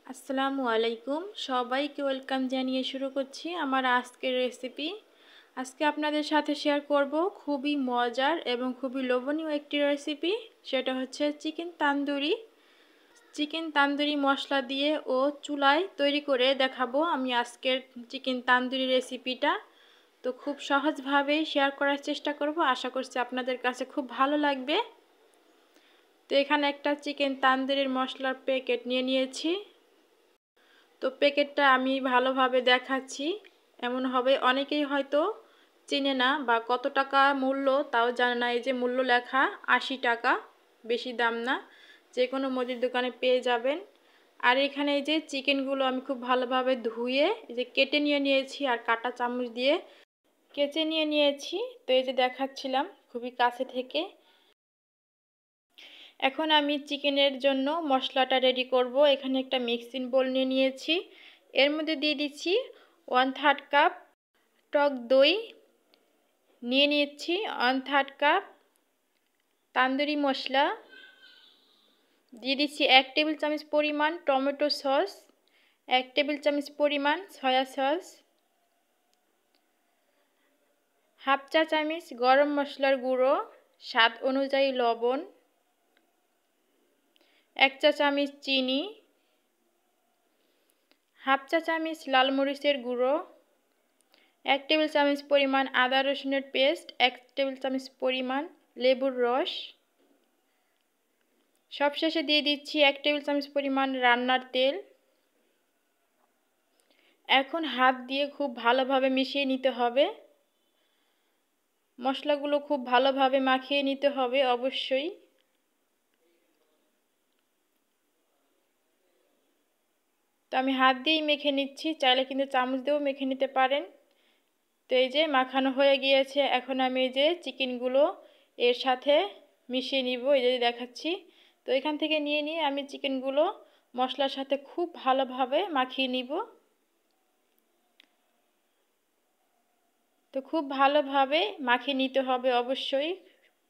আসসালামু আলাইকুম, সবাইকে ওয়েলকাম জানিয়ে শুরু করছি আমার আজকের রেসিপি। আজকে আপনাদের সাথে শেয়ার করব খুবই মজার এবং খুবই লোভনীয় একটি রেসিপি। সেটা হচ্ছে চিকেন তান্দুরি মশলা দিয়ে ও চুলায় তৈরি করে দেখাবো আমি আজকের চিকেন তান্দুরি রেসিপিটা। তো খুব সহজভাবেই শেয়ার করার চেষ্টা করব, আশা করছি আপনাদের কাছে খুব ভালো লাগবে। তো এখানে একটা চিকেন তান্দুরির মশলার প্যাকেট নিয়ে নিয়েছি। তো প্যাকেটটা আমি ভালোভাবে দেখাচ্ছি, এমন হবে অনেকেই হয়তো চেনে না বা কত টাকা মূল্য তাও জানে না। এই যে মূল্য লেখা 80 টাকা, বেশি দাম না, যে কোনো মুদির দোকানে পেয়ে যাবেন। আর এখানে এই যে চিকেনগুলো আমি খুব ভালোভাবে ধুয়ে এই যে কেটে নিয়ে নিয়েছি আর কাঁটা চামচ দিয়ে কেচে নিয়ে নিয়েছি। তো এই যে দেখাচ্ছিলাম খুবই কাছে থেকে। এখন আমি চিকেনের জন্য মশলাটা রেডি করব। এখানে একটা মিক্সিং বোল নিয়ে নিয়েছি, এর মধ্যে দিয়ে দিচ্ছি 1/3 কাপ টক দই, নিয়ে নিচ্ছি 1/3 কাপ তান্দুরি মশলা, দিয়ে দিচ্ছি 1 টেবিল চামচ পরিমাণ টমেটো সস, 1 টেবিল চামচ পরিমাণ সয়া সস, হাফ চা চামচ গরম মশলার গুঁড়ো, স্বাদ অনুযায়ী লবণ, 1 চা চামচ চিনি, হাফ চা চামচ লাল মরিচের গুঁড়ো, 1 টেবিল চামচ পরিমাণ আদা রসুনের পেস্ট, 1 টেবিল চামচ পরিমাণ লেবুর রস, সবশেষে দিয়ে দিচ্ছি 1 টেবিল চামচ পরিমাণ রান্নার তেল। এখন হাত দিয়ে খুব ভালোভাবে মিশিয়ে নিতে হবে, মশলাগুলো খুব ভালোভাবে মাখিয়ে নিতে হবে অবশ্যই। তো আমি হাত দিয়েই মেখে নিচ্ছি, চাইলে কিন্তু চামচ দিয়েও মেখে নিতে পারেন। তো এই যে মাখানো হয়ে গিয়েছে, এখন আমি এই যে চিকেনগুলো এর সাথে মিশিয়ে নিব, এই যে দেখাচ্ছি। তো এখান থেকে নিয়ে নিয়ে আমি চিকেনগুলো মশলার সাথে খুব ভালোভাবে মাখিয়ে নিব। তো খুব ভালোভাবে মাখিয়ে নিতে হবে অবশ্যই,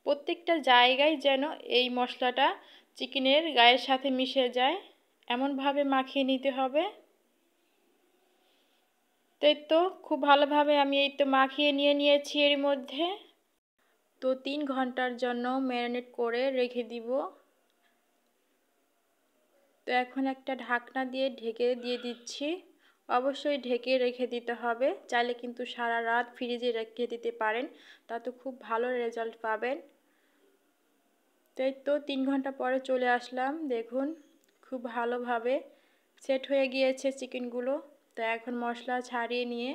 প্রত্যেকটা জায়গায় যেন এই মশলাটা চিকেনের গায়ের সাথে মিশে যায়, এমনভাবে মাখিয়ে নিতে হবে। তো খুব ভালোভাবে আমি এই তো মাখিয়ে নিয়ে নিয়েছি এর মধ্যে। তো 3 ঘন্টার জন্য ম্যারিনেট করে রেখে দিব। তো এখন একটা ঢাকনা দিয়ে ঢেকে দিয়ে দিচ্ছি, অবশ্যই ঢেকে রেখে দিতে হবে, চাইলে কিন্তু সারা রাত ফ্রিজে রেখে দিতে পারেন, তাতে খুব ভালো রেজাল্ট পাবেন। তো 3 ঘন্টা পরে চলে আসলাম, দেখুন খুব ভালোভাবে সেট হয়ে গিয়েছে চিকেনগুলো। তো এখন মশলা ছাড়িয়ে নিয়ে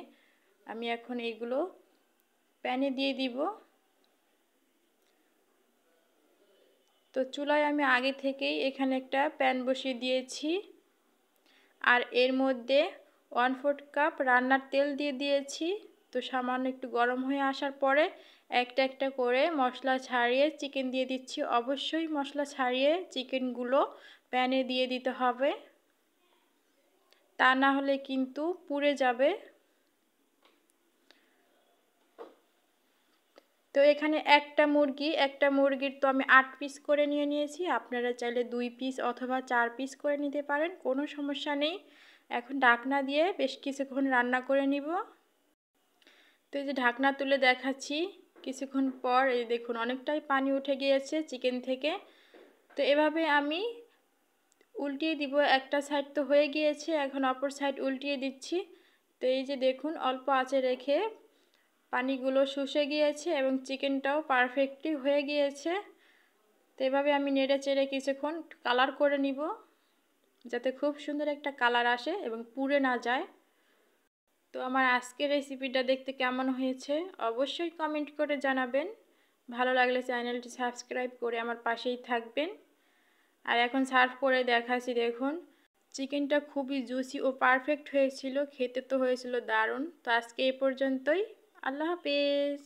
আমি এখন এইগুলো প্যানে দিয়ে দিব। তো চুলায় আমি আগে থেকেই এখানে একটা প্যান বসিয়ে দিয়েছি, আর এর মধ্যে 1/4 কাপ রান্নার তেল দিয়ে দিয়েছি। তো সামান্য একটু গরম হয়ে আসার পরে একটা একটা করে মশলা ছাড়িয়ে চিকেন দিয়ে দিচ্ছি। অবশ্যই মশলা ছাড়িয়ে চিকেনগুলো প্যানে দিয়ে দিতে হবে, তা না হলে কিন্তু পুড়ে যাবে। তো এখানে একটা মুরগির তো আমি 8 পিস করে নিয়ে নিয়েছি, আপনারা চাইলে 2 পিস অথবা 4 পিস করে নিতে পারেন, কোনো সমস্যা নেই। এখন ঢাকনা দিয়ে বেশ কিছুক্ষণ রান্না করে নিব। তো এই যে ঢাকনা তুলে দেখাচ্ছি, কিছুক্ষণ পর এই দেখুন অনেকটাই পানি উঠে গিয়েছে চিকেন থেকে। তো এভাবে আমি উল্টিয়ে দিব, একটা সাইড তো হয়ে গিয়েছে, এখন অপর সাইড উল্টিয়ে দিচ্ছি। তো এই যে দেখুন অল্প আঁচে রেখে পানিগুলো শুষে গিয়েছে এবং চিকেনটাও পারফেক্টলি হয়ে গিয়েছে। তো এভাবে আমি নেড়ে চেড়ে কিছুক্ষণ কালার করে নিব, যাতে খুব সুন্দর একটা কালার আসে এবং পুড়ে না যায়। তো আমার আজকের রেসিপিটা দেখতে কেমন হয়েছে অবশ্যই কমেন্ট করে জানাবেন, ভালো লাগলে চ্যানেলটি সাবস্ক্রাইব করে আমার পাশেই থাকবেন। আর এখন সার্ভ করে দেখাচ্ছি, দেখুন চিকেনটা খুবই জুসি ও পারফেক্ট হয়েছিল, খেতে তো হয়েছিল দারুণ। তো আজকে এই পর্যন্তই, আল্লাহ হাফেজ।